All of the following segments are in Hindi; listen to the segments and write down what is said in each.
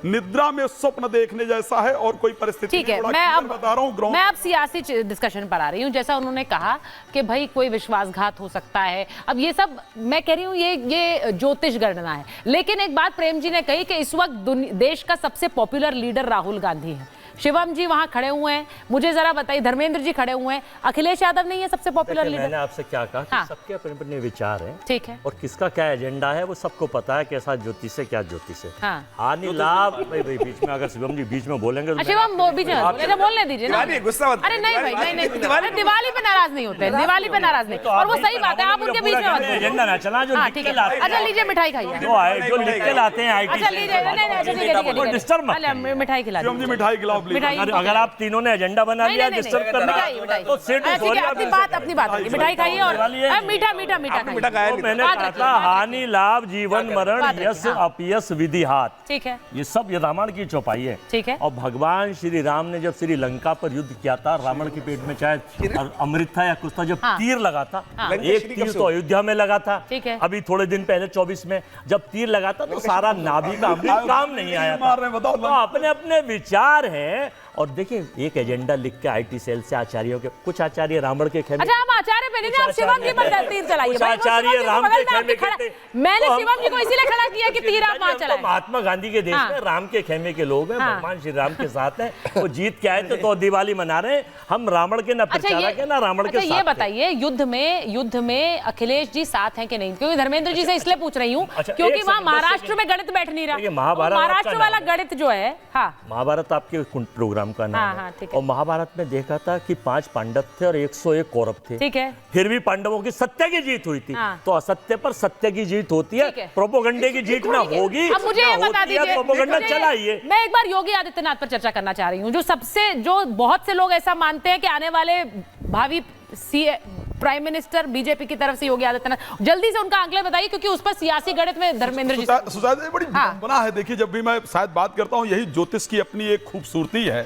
निद्रा में स्वप्न देखने जैसा है और कोई परिस्थिति ठीक है। मैं अब सियासी डिस्कशन पर आ रही हूँ। जैसा उन्होंने कहा कि भाई कोई विश्वासघात हो सकता है, अब ये सब मैं कह रही हूँ ये ज्योतिष गणना है। लेकिन एक बात प्रेम जी ने कही कि इस वक्त देश का सबसे पॉपुलर लीडर राहुल गांधी है। शिवम जी वहां खड़े हुए हैं, मुझे जरा बताइए, धर्मेंद्र जी खड़े हुए हैं, अखिलेश यादव नहीं है सबसे पॉपुलर लीडर? मैंने आपसे क्या कहा कि सबके अपने अपने विचार हैं, ठीक है, और किसका क्या एजेंडा है वो सबको पता है, कैसा ज्योतिष है क्या ज्योतिष है। हाँ। हानि लाभ भाई बीच में अगर शिवम जी बीच में बोलेंगे तो शिवम बीच में बोलने दीजिए ना। अरे नहीं भाई नहीं, दिवाली पे नाराज नहीं होते, दिवाली पे नाराज नहीं, और वो सही बात है, आप उनके बीच में एजेंडा ना चला जो ठीक है। अच्छा लीजिए मिठाई खाइए, जो लिख के लाते हैं। अच्छा लीजिए डिस्टर्ब मिठाई खिला, मिठाई खिलाओ प्लीज। अगर आप तीनों ने एजेंडा बना लिया डिस्टर्ब करना तो अपनी बात मिठाई खाइए और मीठा खाइए। मैंने कहा था हानि लाभ जीवन मरण यश अपयश विधि हाथ, ठीक है, ये सब ये रामायण की चौपाई है, ठीक है। और भगवान श्री राम ने जब श्रीलंका पर युद्ध किया था, रावण के पेट में चाहे अमृत था या कुछ था, जब तीर लगा था, एक तीर तो अयोध्या में लगा था, अभी थोड़े दिन पहले 24 में जब तीर लगा था तो सारा नाभि का अमृत काम नहीं आया था। तो अपने अपने विचार हैं। और देखिए एक एजेंडा लिख के आईटी सेल से आचार्यों के, कुछ आचार्य रावण के खेमे, अच्छा हम आचार्य पे नहीं, आप शिवम जी पर तीर चलाइए भाई, आचार्य राम के खेमे के, मैंने शिवम जी को इसीलिए खड़ा किया कि तीर आप वहां चलाएं। महात्मा गांधी के देश में राम के खेमे के लोग हैं, भगवान श्री राम के साथ हैं, वो जीत के आए तो दिवाली मना रहे हैं। हम रावण के ना प्रचारक है ना रावण के साथ। ये बताइए युद्ध में अखिलेश जी साथ हैं कि नहीं? क्योंकि धर्मेंद्र जी से इसलिए पूछ रही हूँ क्योंकि वहाँ महाराष्ट्र में गणित बैठ नहीं रहा, महाराष्ट्र वाला गणित जो है। महाभारत आपके प्रोग्राम का नाम है, और महाभारत में देखा था कि 5 पांडव थे और 101 कौरव थे, ठीक है, फिर भी पांडवों की सत्य की जीत हुई थी। तो असत्य पर सत्य की जीत होती है, प्रोपोगंडे की जीत ना होगी। अब मुझे ये बता दीजिए, प्रोपोगंडा चलाइए। मैं एक बार योगी आदित्यनाथ पर चर्चा करना चाह रही हूँ, जो बहुत से लोग ऐसा मानते हैं कि आने वाले भावी प्राइम मिनिस्टर बीजेपी की तरफ से योगी आदित्यनाथ, जल्दी से उनका आंकड़े बताइए क्योंकि उस पर सियासी गणित में धर्मेंद्र जी बड़ी विडंबना है। देखिए जब भी मैं शायद बात करता हूँ, यही ज्योतिष की अपनी एक खूबसूरती है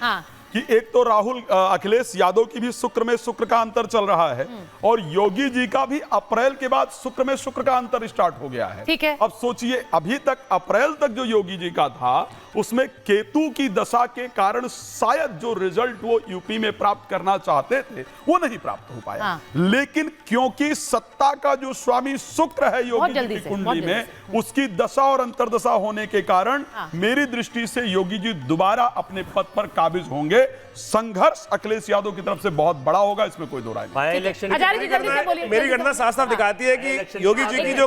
कि एक तो राहुल अखिलेश यादव की भी शुक्र में शुक्र का अंतर चल रहा है, और योगी जी का भी अप्रैल के बाद शुक्र में शुक्र का अंतर स्टार्ट हो गया है, ठीक है। अब सोचिए अभी तक अप्रैल तक जो योगी जी का था उसमें केतु की दशा के कारण शायद जो रिजल्ट वो यूपी में प्राप्त करना चाहते थे वो नहीं प्राप्त हो पाया। लेकिन क्योंकि सत्ता का जो स्वामी शुक्र है योगी जी की कुंडली में, उसकी दशा और अंतरदशा होने के कारण मेरी दृष्टि से योगी जी दोबारा अपने पद पर काबिज होंगे। संघर्ष अखिलेश यादव की तरफ से बहुत बड़ा होगा, इसमें कोई दो राय नहीं। मेरी गणना साफ साफ दिखाती है कि योगी जी की जो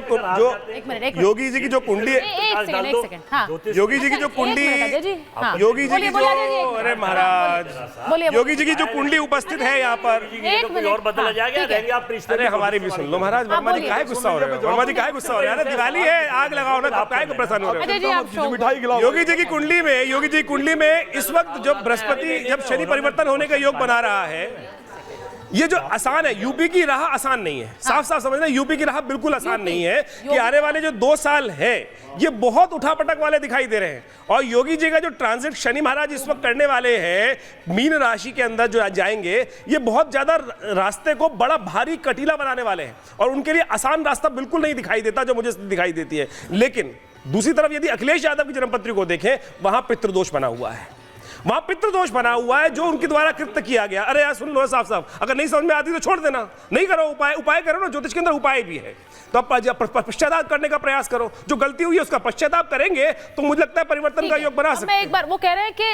योगी जी की जो कुंडली है, योगी जी की जो कुंडली, योगी जी की जो, अरे महाराज, योगी जी की जो कुंडली उपस्थित है यहाँ पर, और बदला जाएगा। अरे हमारी भी सुन लो महाराज, वर्मा जी काहे गुस्सा हो रहे हो? वर्मा जी काहे गुस्सा हो रहे हैं? दिवाली है, आग लगाओ ना, आप काहे को परेशान हो रहे हो? योगी जी की कुंडली में इस वक्त जब बृहस्पति, जब शनि परिवर्तन होने का योग बना रहा है, ये जो आसान है, यूपी की राह आसान नहीं है, साफ साफ समझना, यूपी की राह बिल्कुल आसान नहीं है कि आने वाले जो 2 साल है ये बहुत उठापटक वाले दिखाई दे रहे हैं। और योगी जी का जो ट्रांजिट शनि महाराज इस वक्त करने वाले हैं मीन राशि के अंदर जो जाएंगे, ये बहुत ज्यादा रास्ते को बड़ा भारी कटीला बनाने वाले हैं, और उनके लिए आसान रास्ता बिल्कुल नहीं दिखाई देता जो मुझे दिखाई देती है। लेकिन दूसरी तरफ यदि अखिलेश यादव की जन्मपत्री को देखें, वहां पितृदोष बना हुआ है, वहां पितृदोष बना हुआ है जो उनके द्वारा कृत्य किया गया। अरे यार सुन लो साफ साफ, अगर नहीं समझ में आती तो छोड़ देना, नहीं करो उपाय करो ना, ज्योतिष के अंदर उपाय भी है, तो आप पश्चाताप करने का प्रयास करो, जो गलती हुई है उसका पश्चाताप करेंगे तो मुझे लगता है परिवर्तन का योग बना सकते हैं। एक बार वो कह रहे हैं कि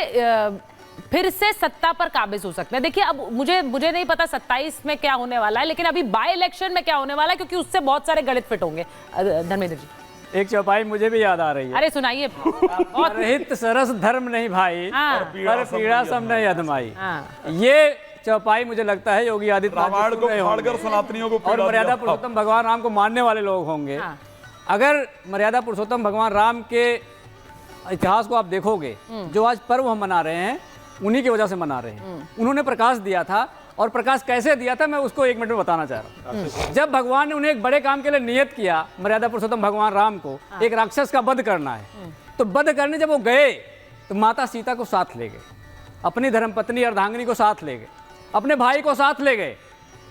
फिर से सत्ता पर काबिज हो सकते हैं। देखिए अब मुझे नहीं पता 27 में क्या होने वाला है, लेकिन अभी बाय इलेक्शन में क्या होने वाला है, क्योंकि उससे बहुत सारे गणित फिट होंगे। धर्मेंद्र जी एक चौपाई मुझे भी याद आ रही है। अरे सुनाइए। रहित सरस धर्म नहीं भाई, पर पीड़ा सब नहीं अधमाई। ये चौपाई मुझे लगता है योगी आदित्यनाथ को और मर्यादा पुरुषोत्तम भगवान राम को मानने वाले लोग होंगे। अगर मर्यादा पुरुषोत्तम भगवान राम के इतिहास को आप देखोगे, जो आज पर्व हम मना रहे हैं उन्हीं की वजह से मना रहे हैं। उन्होंने प्रकाश दिया था, और प्रकाश कैसे दिया था मैं उसको 1 मिनट में बताना चाह रहा हूँ। जब भगवान ने उन्हें एक बड़े काम के लिए नियत किया, मर्यादा पुरुषोत्तम भगवान राम को एक राक्षस का वध करना है, तो वध करने जब वो गए तो माता सीता को साथ ले गए, अपनी धर्मपत्नी अर्धांगिनी को साथ ले गए, अपने भाई को साथ ले गए,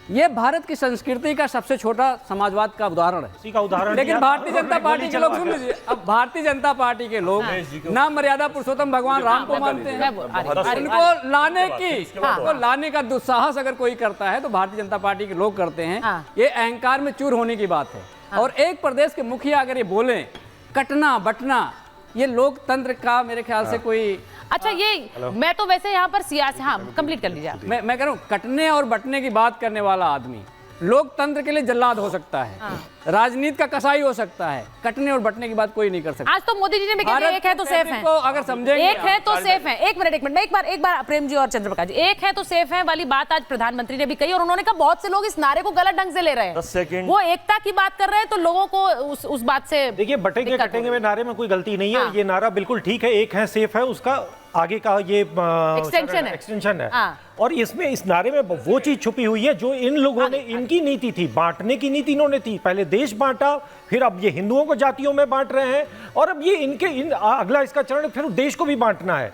ये भारत की संस्कृति का सबसे छोटा समाजवाद का उदाहरण है। इसी का उदाहरण लेकिन भारतीय जनता पार्टी के लोग, सुन लीजिए, अब भारतीय जनता पार्टी के लोग ना मर्यादा पुरुषों भगवान राम को मानते हैं, उनको लाने का दुस्साहस अगर कोई करता है तो भारतीय जनता पार्टी के लोग करते हैं। ये अहंकार में चूर होने की बात है। और एक प्रदेश के मुखिया अगर ये बोले कटना बटना, ये लोकतंत्र का मेरे ख्याल से कोई, अच्छा ये मैं तो वैसे यहाँ पर सियासी, हाँ कंप्लीट कर लीजिए। मैं कह रहा हूँ कटने और बटने की बात करने वाला आदमी लोकतंत्र के लिए जल्लाद हो सकता है, राजनीति का कसाई हो सकता है, कटने और बटने की बात कोई नहीं कर सकता। आज तो मोदी जी ने भी कहा एक है तो सेफ है, अगर समझेंगे एक है तो सेफ है। एक मिनट एक बार प्रेम जी और चंद्रप्रकाश जी, एक है तो सेफ है वाली बात आज प्रधानमंत्री ने भी कही, और उन्होंने कहा बहुत से लोग इस नारे को गलत ढंग से ले रहे हैं, वो एकता की बात कर रहे हैं, तो लोगों को उस बात से देखिए, बटेंगे कटेंगे में नारे में कोई गलती नहीं है। ये नारा बिल्कुल ठीक है, एक है सेफ है, उसका आगे का ये एक्सटेंशन है। और इसमें इस नारे में वो चीज छुपी हुई है जो इन लोगों ने, इनकी नीति थी, बांटने की नीति इन्होंने थी। पहले देश बांटा, फिर अब ये हिंदुओं को जातियों में बांट रहे हैं, और अब ये अगला इसका चरण फिर देश को भी बांटना है।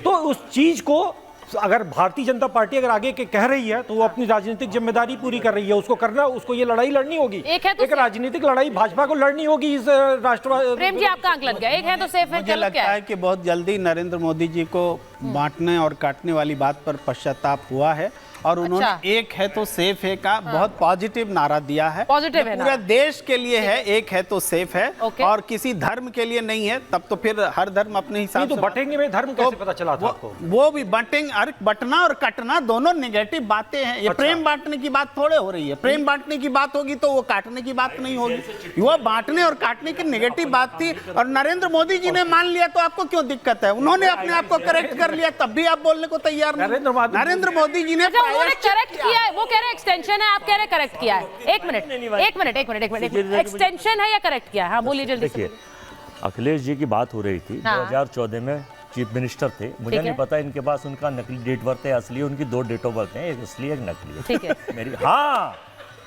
तो उस चीज को अगर भारतीय जनता पार्टी अगर आगे के कह रही है तो वो अपनी राजनीतिक जिम्मेदारी पूरी कर रही है, उसको करना, उसको ये लड़ाई लड़नी होगी। एक राजनीतिक लड़ाई भाजपा को लड़नी होगी इस राष्ट्रवादी। प्रेम जी आपका आंख लग गया, एक है तो सेफ है। मुझे लगता है कि बहुत जल्दी नरेंद्र मोदी जी को बांटने और काटने वाली बात पर पश्चाताप हुआ है, और उन्होंने एक है तो सेफ है का बहुत पॉजिटिव नारा दिया है। पॉजिटिव है, पूरे देश के लिए है, एक है तो सेफ है, और किसी धर्म के लिए नहीं है। तब तो फिर हर धर्म अपने हिसाब से। तो बटेंगे में धर्म कैसे पता चला था आपको? वो भी बटेंगे, अरे बटना और कटना दोनों नेगेटिव बातें हैं। ये प्रेम बांटने की बात थोड़े हो रही है। प्रेम बांटने की बात होगी तो वो काटने की बात नहीं होगी। वो बांटने और काटने की नेगेटिव बात थी, और नरेंद्र मोदी जी ने मान लिया तो आपको क्यों दिक्कत है? उन्होंने अपने आप को करेक्ट कर लिया, तब भी आप बोलने को तैयार नहीं। नरेंद्र मोदी जी ने करेक्ट किया है, वो कह रहे एक्सटेंशन है, आप कह रहे करेक्ट किया है। एक मिनट, एक्सटेंशन है या करेक्ट किया है? हाँ बोलिए जल्दी से। अखिलेश जी की बात हो रही थी, 2014 में चीफ मिनिस्टर थे, मुझे नहीं पता इनके पास उनका नकली डेट बर्थ है, असली उनकी 2 डेट ऑफ बर्थ है, एक असली एक नकली। ठीक है मेरी, हाँ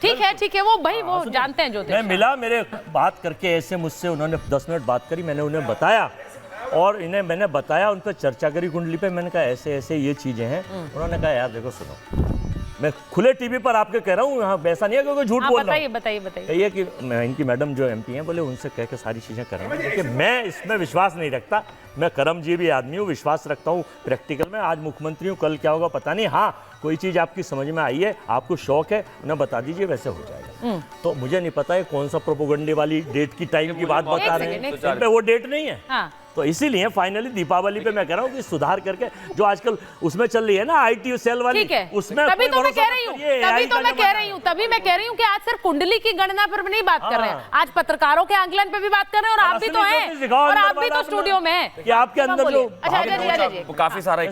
ठीक है, वो भाई वो जानते हैं जो मैं मिला, मेरे बात करके ऐसे मुझसे उन्होंने 10 मिनट बात करी, मैंने उन्हें बताया, और इन्हें मैंने बताया, उन पर चर्चा करी कुंडली पे। मैंने कहा ऐसे ऐसे ये चीजें हैं। उन्होंने कहा यार देखो सुनो, मैं खुले टीवी पर आपके कह रहा हूँ, यहाँ वैसा नहीं है क्योंकि झूठ बोल रहा हूँ। बताइए। ये कि मैं इनकी मैडम जो एमपी हैं, बोले उनसे कह के सारी चीजें कराऊंगा, क्योंकि मैं इसमें विश्वास नहीं रखता। मैं कर्मजीवी आदमी हूँ, विश्वास रखता हूँ प्रैक्टिकल में। आज मुख्यमंत्री हूँ, कल क्या होगा पता नहीं। हाँ, कोई चीज आपकी समझ में आई है, आपको शौक है, उन्हें बता दीजिए, वैसे हो जाएगा। तो मुझे नहीं पता है कौन सा प्रोपोगंडे वाली डेट की टाइम की बात बता रहे हैं, वो डेट नहीं है। तो इसीलिए फाइनली दीपावली पे मैं कह रहा हूँ कि सुधार करके, जो आजकल उसमें चल रही है ना आईटी सेल वाली, उसमें तभी तो मैं कह रही हूँ कि आज सिर्फ कुंडली की गणना पर नहीं बात कर रहे हैं, आज पत्रकारों के आंकलन पे भी बात कर रहे हैं, और आप भी तो हैं, और आप भी तो स्टूडियो में हैं कि आपके अंदर जो काफी सारा